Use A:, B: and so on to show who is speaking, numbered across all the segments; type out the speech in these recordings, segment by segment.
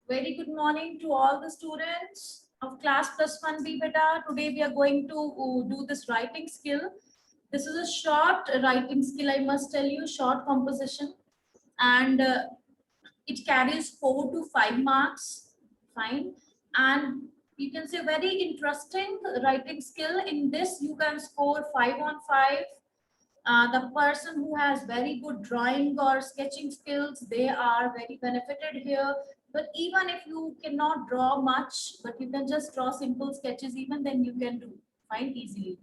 A: Very good morning to all the students of class plus 1B beta. Today we are going to do this writing skill. This is a short writing skill, I must tell you, short composition, and it carries 4 to 5 marks. Fine. And you can say very interesting writing skill. In this you can score 5 on 5. The person who has very good drawing or sketching skills, they are very benefited here. But even if you cannot draw much, but you can just draw simple sketches, even then you can do fine easily.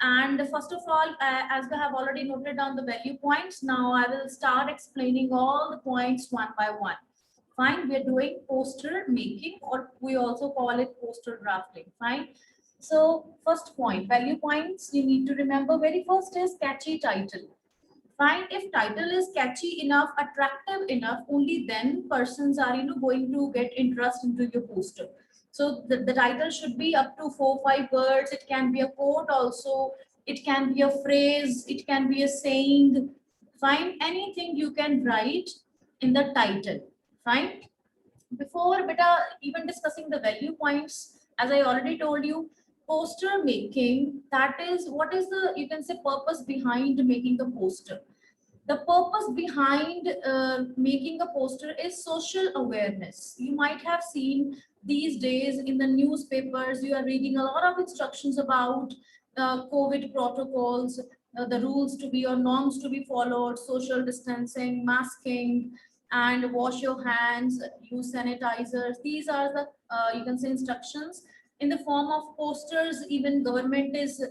A: And first of all, as we have already noted down the value points, now I will start explaining all the points one by one. Fine, we are doing poster making, or we also call it poster drafting. Fine. So first point, value points, you need to remember very first is catchy title. Fine, if title is catchy enough, attractive enough, only then persons are going to get interest into your poster. So the title should be up to 4-5 words. It can be a quote also. It can be a phrase. It can be a saying. Fine, anything you can write in the title. Fine. Before beta even discussing the value points, as I already told you, poster making, that is what is the, you can say, purpose behind making a poster. The purpose behind making a poster is social awareness. You might have seen these days in the newspapers, you are reading a lot of instructions about COVID protocols, the rules to be or norms to be followed, social distancing, masking, and wash your hands, use sanitizers. These are the, you can say, instructions in the form of posters. Even government is,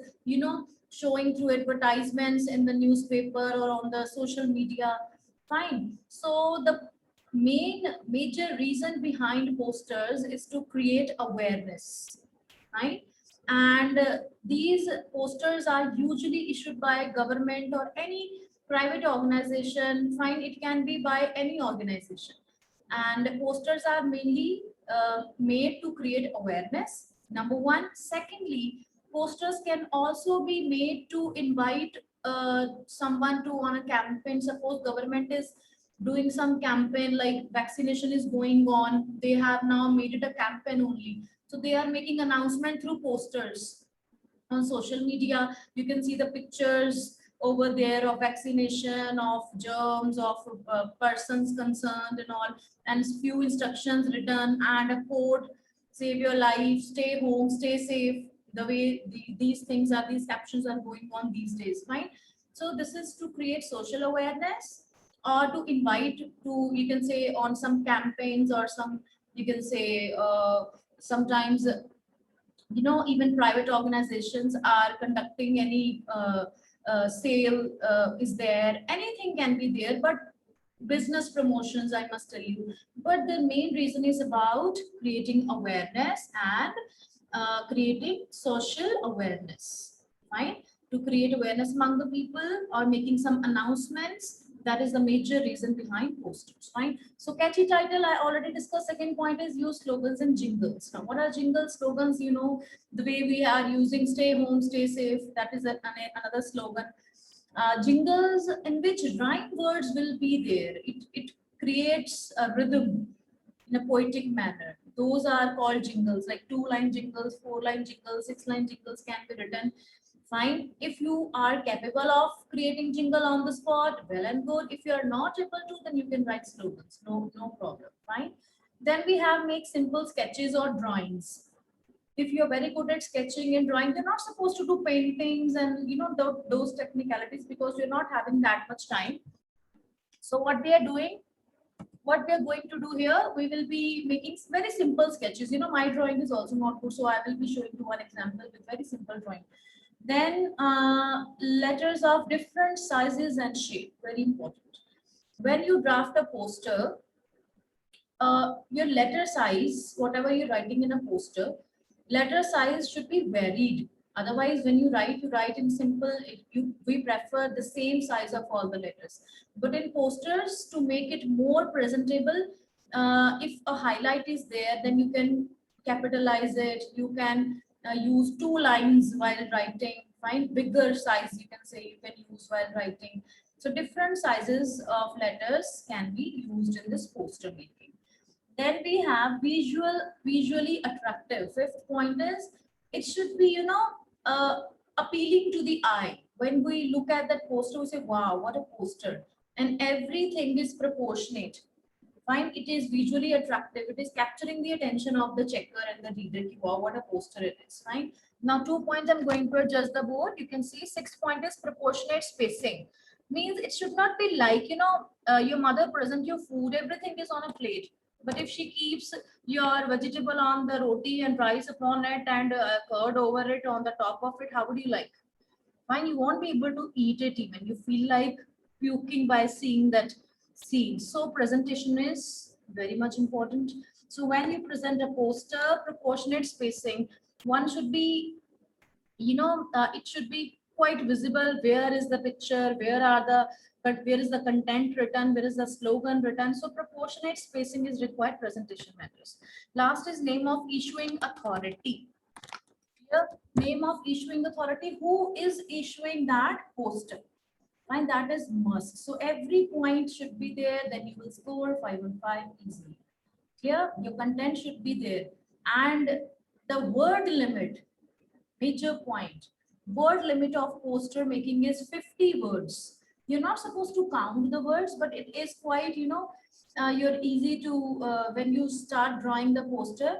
A: showing through advertisements in the newspaper or on the social media. Fine. So the major reason behind posters is to create awareness, right? And these posters are usually issued by government or any private organization. Fine, it can be by any organization. And posters are mainly made to create awareness, number one. Secondly, posters can also be made to invite someone to on a campaign. Suppose government is doing some campaign, like vaccination is going on, they have now made it a campaign only, so they are making announcement through posters on social media. You can see the pictures over there of vaccination, of germs, of persons concerned and all, and few instructions written and a quote: save your life, stay home, stay safe. The way these things are, these captions are going on these days, right? So this is to create social awareness, or to invite to, you can say, on some campaigns, or some, you can say, sometimes, even private organizations are conducting any sale, is there, anything can be there, but business promotions, I must tell you. But the main reason is about creating awareness and creating social awareness, right? To create awareness among the people or making some announcements. That is the major reason behind posters, right? So catchy title, I already discussed. Second point is use slogans and jingles. Now, what are jingles? Slogans, the way we are using stay home, stay safe, that is another slogan. Jingles in which rhyme words will be there. It creates a rhythm in a poetic manner. Those are called jingles, like 2-line jingles, 4-line jingles, 6-line jingles can be written. Fine. If you are capable of creating jingle on the spot, well and good. If you are not able to, then you can write slogans. No problem. Fine. Then we have make simple sketches or drawings. If you're very good at sketching and drawing, you're not supposed to do paintings and those technicalities, because you're not having that much time. So what we are doing, what we are going to do here, we will be making very simple sketches. My drawing is also not good, so I will be showing you one example with very simple drawing. Then letters of different sizes and shape, very important. When you draft a poster, your letter size, whatever you're writing in a poster, letter size should be varied. Otherwise, when you write in simple. We prefer the same size of all the letters. But in posters, to make it more presentable, if a highlight is there, then you can capitalize it. You can use 2 lines while writing. Find bigger size, you can say, you can use while writing. So different sizes of letters can be used in this poster making. Then we have visually attractive. Fifth point is it should be, appealing to the eye. When we look at that poster, we say, wow, what a poster. And everything is proportionate. Fine, it is visually attractive. It is capturing the attention of the checker and the reader. Wow, what a poster it is. Fine. Now, 2 points I'm going to adjust the board. You can see 6 point is proportionate spacing. Means it should not be like, your mother present your food, everything is on a plate. But if she keeps your vegetable on the roti and rice upon it and curd over it on the top of it, how would you like? Fine, you won't be able to eat it even. You feel like puking by seeing that scene. So presentation is very much important. So when you present a poster, proportionate spacing, one should be, it should be quite visible. Where is the picture? Where is the content written? Where is the slogan written? So proportionate spacing is required. Presentation matters. Last is name of issuing authority. Here, name of issuing authority. Who is issuing that poster? And that is must. So every point should be there. Then you will score 5 on 5 easily. Here, your content should be there. And the word limit, major point. Word limit of poster making is 50 words. You're not supposed to count the words, but it is quite, you're easy to, when you start drawing the poster,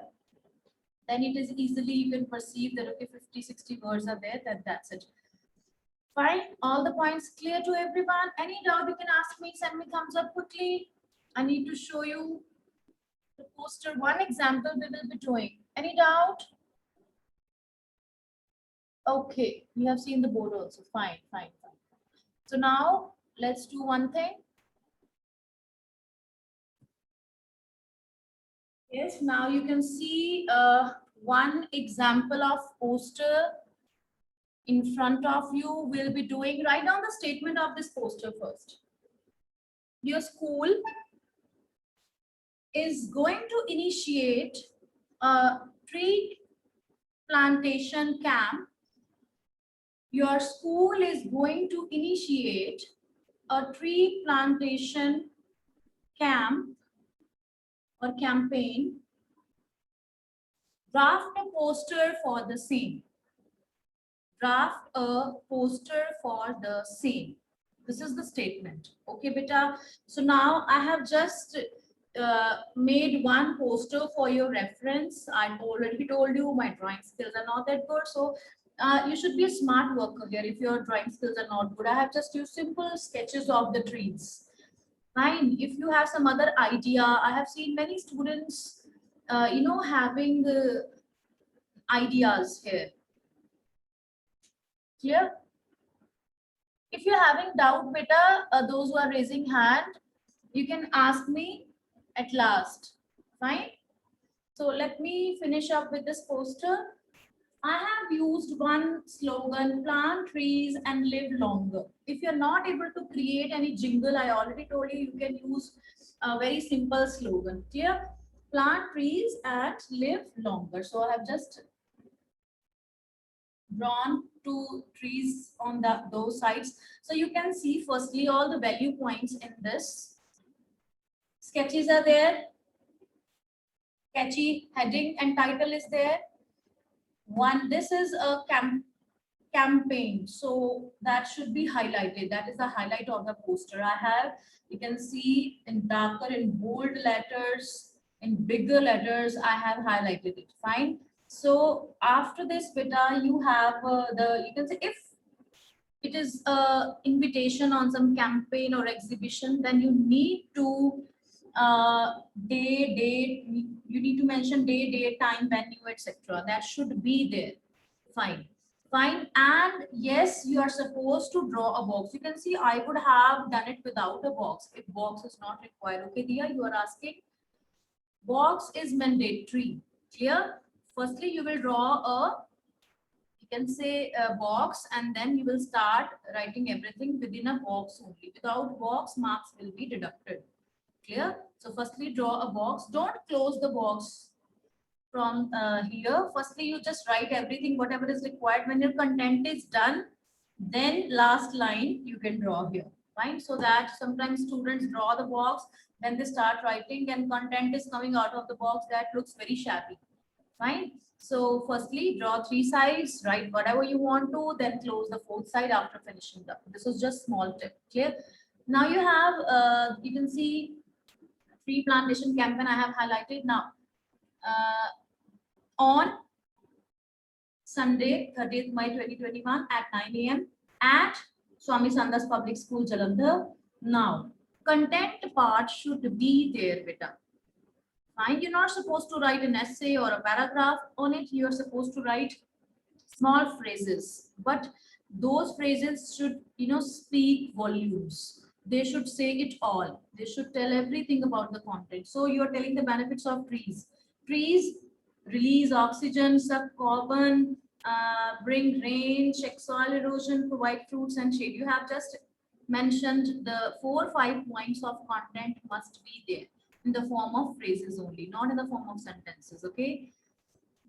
A: then it is easily you can perceive that, okay, 50, 60 words are there, that's it. Fine, all the points clear to everyone. Any doubt you can ask me, send me thumbs up quickly. I need to show you the poster. One example we will be doing. Any doubt? Okay, you have seen the board also. Fine, fine, fine. So now let's do one thing. Yes, now you can see one example of poster in front of you. We'll be doing, write down the statement of this poster first. Your school is going to initiate a tree plantation camp. Your school is going to initiate a tree plantation camp or campaign. Draft a poster for the same. Draft a poster for the same. This is the statement. Okay, beta. So now I have just made one poster for your reference. I've already told you my drawing skills are not that good. So you should be a smart worker here if your drawing skills are not good. I have just used simple sketches of the trees. Fine. If you have some other idea, I have seen many students, having the ideas here. Clear? If you're having doubt, beta, those who are raising hand, you can ask me at last. Fine. So let me finish up with this poster. I have used one slogan, plant trees and live longer. If you're not able to create any jingle, I already told you, you can use a very simple slogan. Clear? Plant trees and live longer. So I have just drawn two trees on those sides. So you can see firstly all the value points in this. Sketches are there. Catchy heading and title is there. One, this is a campaign, so that should be highlighted. That is the highlight of the poster. I have, you can see in darker, in bold letters, in bigger letters, I have highlighted it. Fine. So after this beta, you have you can say if it is a invitation on some campaign or exhibition, then you need to date, you need to mention date, time, venue, etc. That should be there. Fine. Fine. And yes, you are supposed to draw a box. You can see I would have done it without a box if box is not required. Okay, Dia, you are asking. Box is mandatory. Clear? Firstly, you will draw a, you can say a box, and then you will start writing everything within a box only. Without box, marks will be deducted. Clear? So firstly, draw a box. Don't close the box from here. Firstly, you just write everything, whatever is required. When your content is done, then last line you can draw here. Fine. So that sometimes students draw the box, Then they start writing and content is coming out of the box that looks very shabby. Fine. So firstly, draw 3 sides, write whatever you want to, then close the 4th side after finishing the. This was just small tip. Clear? Now you have, you can see tree plantation campaign I have highlighted now. On Sunday, 30th May 2021 at 9 a.m. at Swami Sandas Public School, Jalandhar. Now, content part should be there, beta. Fine, you're not supposed to write an essay or a paragraph on it. You're supposed to write small phrases, but those phrases should, speak volumes. They should say it all. They should tell everything about the content. So you're telling the benefits of trees. Trees release oxygen, suck carbon, bring rain, check soil erosion, provide fruits and shade. You have just mentioned the 4 or 5 points of content must be there in the form of phrases only, not in the form of sentences. Okay.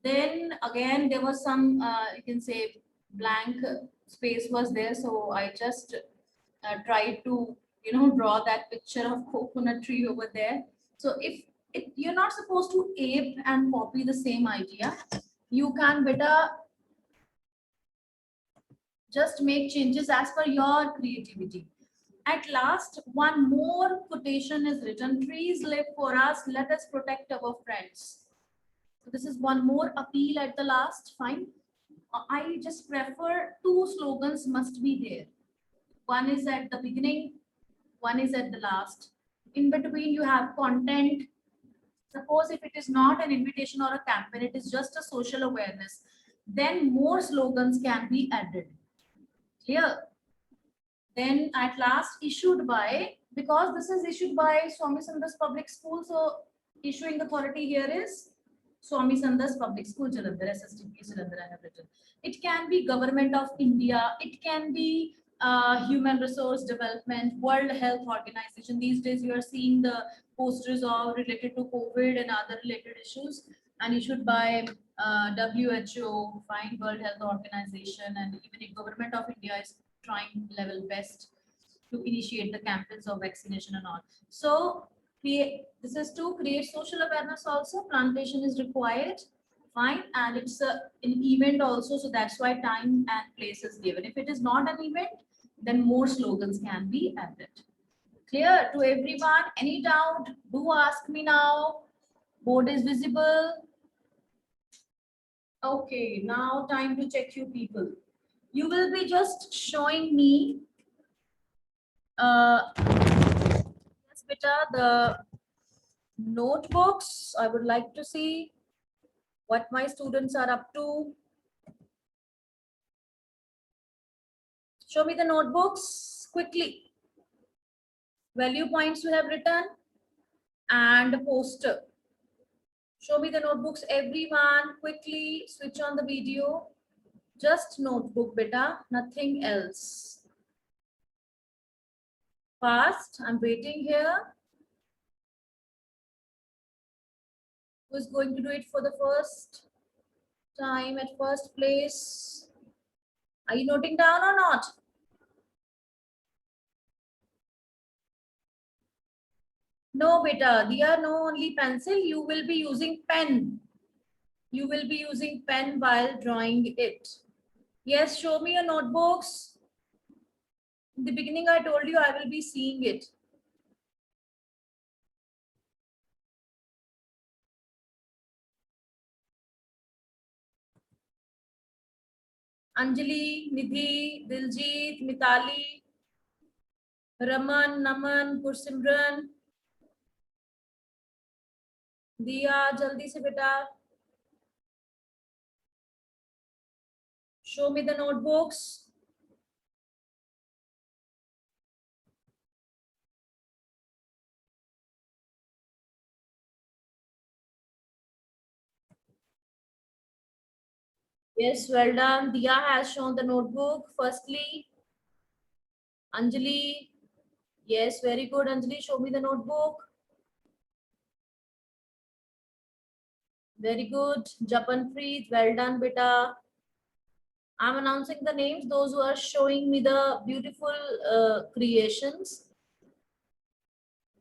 A: Then again, there was some, you can say, blank space was there. So I just tried to, draw that picture of coconut tree over there. So if you're not supposed to ape and copy the same idea, you can better just make changes as per your creativity. At last, one more quotation is written: trees live for us, let us protect our friends. So this is one more appeal at the last. Fine. I just prefer 2 slogans must be there. One is at the beginning, one is at the last. In between, you have content. Suppose if it is not an invitation or a campaign, it is just a social awareness, then more slogans can be added. Clear? Then at last, issued by, because this is issued by Swami Sandas Public School, so issuing authority here is Swami Sandas Public School, Jalandhar, SSTP Jalandhar I have written. It can be Government of India, it can be Human Resource Development, World Health Organization. These days you are seeing the posters of related to COVID and other related issues, and issued by WHO, fine, World Health Organization, and even Government of India is trying level best to initiate the campaigns of vaccination and all. So this is to create social awareness also. Plantation is required, fine, and it's an event also, so that's why time and place is given. If it is not an event, then more slogans can be added. Clear to everyone? Any doubt? Do ask me now. Board is visible. Okay, now time to check you people. You will be just showing me yes, beta, the notebooks. I would like to see what my students are up to. Show me the notebooks quickly. Value points you have written and poster. Show me the notebooks, everyone. Quickly switch on the video. Just notebook, beta, nothing else. Fast, I'm waiting here. Who's going to do it for the first time at first place? Are you noting down or not? No, beta, dear, no only pencil. You will be using pen. You will be using pen while drawing it. Yes, show me your notebooks. In the beginning, I told you I will be seeing it. Anjali, Nidhi, Diljit, Mitali, Raman, Naman, Gursimran. दिया जल्दी से बेटा. Show me the notebooks. Yes, well done. Diya has shown the notebook. Firstly, Anjali. Yes, very good, Anjali. Show me the notebook. Very good. Japanpreet, well done, beta. I'm announcing the names, those who are showing me the beautiful creations.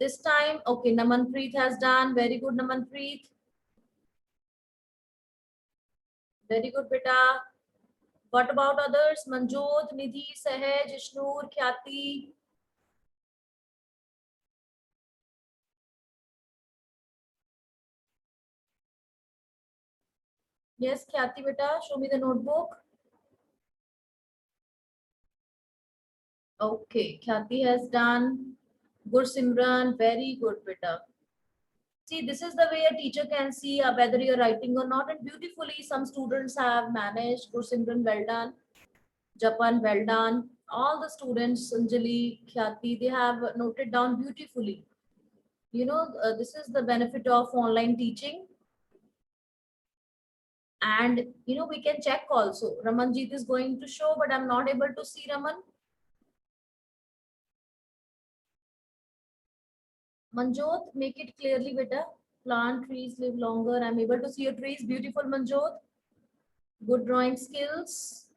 A: This time, okay, Namanpreet has done. Very good, Namanpreet. Very good, beta. What about others? Manjot, Nidhi, Sahaj, Ishnoor, Khyati. Yes, Khyati, beta, show me the notebook. Okay, Khyati has done. Gursimran, very good, beta. See, this is the way a teacher can see whether you're writing or not. And beautifully, some students have managed. Gursimran, well done. Japan, well done. All the students, Sanjali, Khyati, they have noted down beautifully. You know, this is the benefit of online teaching. And, you know, we can check also. Ramanjit is going to show, but I'm not able to see Raman. Manjot, make it clearly better. Plant trees live longer. I'm able to see your trees. Beautiful, Manjot. Good drawing skills.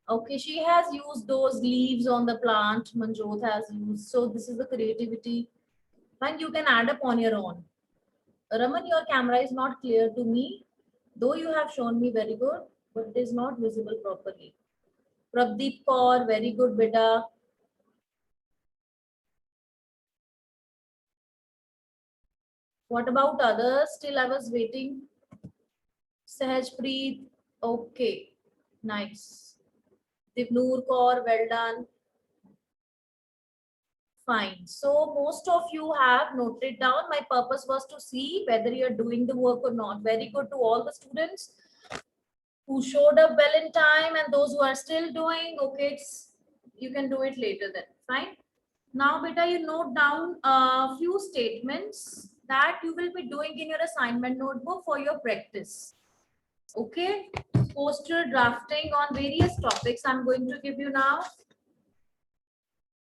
A: Okay, she has used those leaves on the plant. Manjot has used. So this is the creativity. Fine, you can add up on your own. Raman, your camera is not clear to me. Though you have shown me very good, but it is not visible properly. Prabdeep Kaur, very good, beta. What about others? Still I was waiting. Sahajpreet, okay, nice. Divnoor Kaur, well done. Fine. So most of you have noted down. My purpose was to see whether you're doing the work or not. Very good to all the students who showed up well in time and those who are still doing. Okay, you can do it later then. Fine. Now, beta, you note down a few statements that you will be doing in your assignment notebook for your practice. Okay. Poster drafting on various topics I'm going to give you now.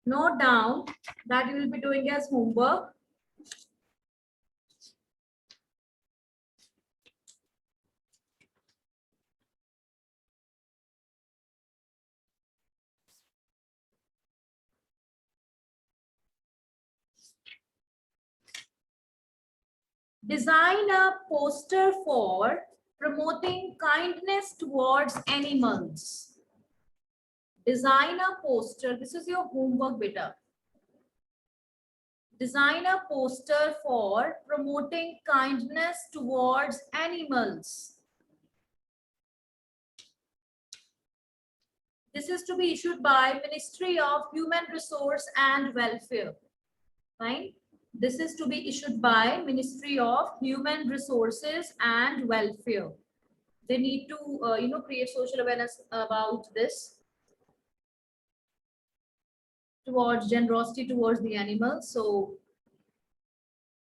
A: Note down that you will be doing as homework. Design a poster for promoting kindness towards animals. Design a poster. This is your homework, beta. Design a poster for promoting kindness towards animals. This is to be issued by Ministry of Human Resource and Welfare. Fine. This is to be issued by Ministry of Human Resources and Welfare. They need to, create social awareness about this towards generosity towards the animals. So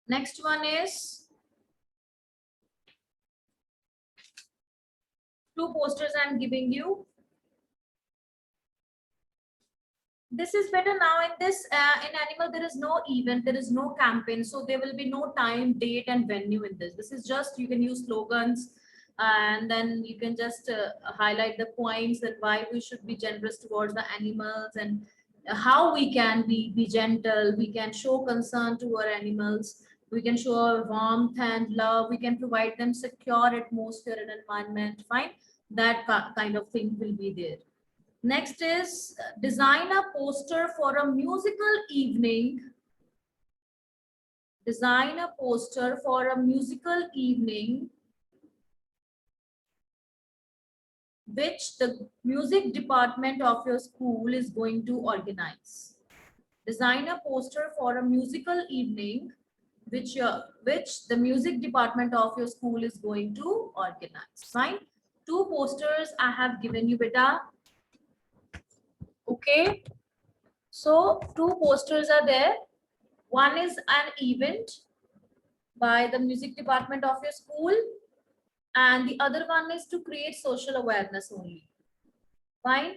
A: next one is two posters I'm giving you. This is better. Now in this in animal there is no event, there is no campaign, so there will be no time, date and venue in this. This is just, you can use slogans and then you can just highlight the points that why we should be generous towards the animals and how we can be gentle, we can show concern to our animals, we can show our warmth and love, we can provide them secure atmosphere and environment. Fine, that kind of thing will be there. Next is design a poster for a musical evening. Design a poster for a musical evening which the music department of your school is going to organize. Design a poster for a musical evening which the music department of your school is going to organize. Fine. Two posters I have given you, beta. Okay. So two posters are there. One is an event by the music department of your school and the other one is to create social awareness only. Fine.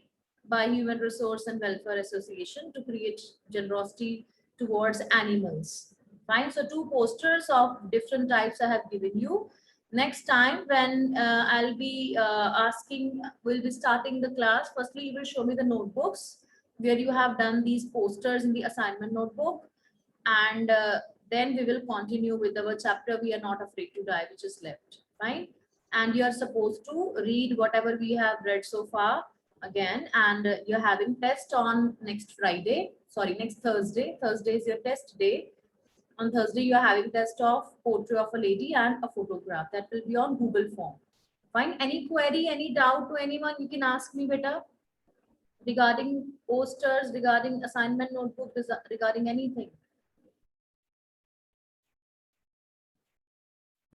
A: By Human Resource and Welfare Association to create generosity towards animals. Fine. So two posters of different types I have given you. Next time when I'll be we'll be starting the class. Firstly, you will show me the notebooks where you have done these posters in the assignment notebook. and then we will continue with our chapter We Are Not Afraid to Die, which is left. Fine. And you are supposed to read whatever we have read so far again, and you're having test on next Friday, sorry, next Thursday. Thursday is your test day. On Thursday you are having test of Portrait of a Lady and a photograph. That will be on Google form. Fine. Any query, any doubt to anyone, you can ask me better regarding posters, regarding assignment notebook, regarding anything.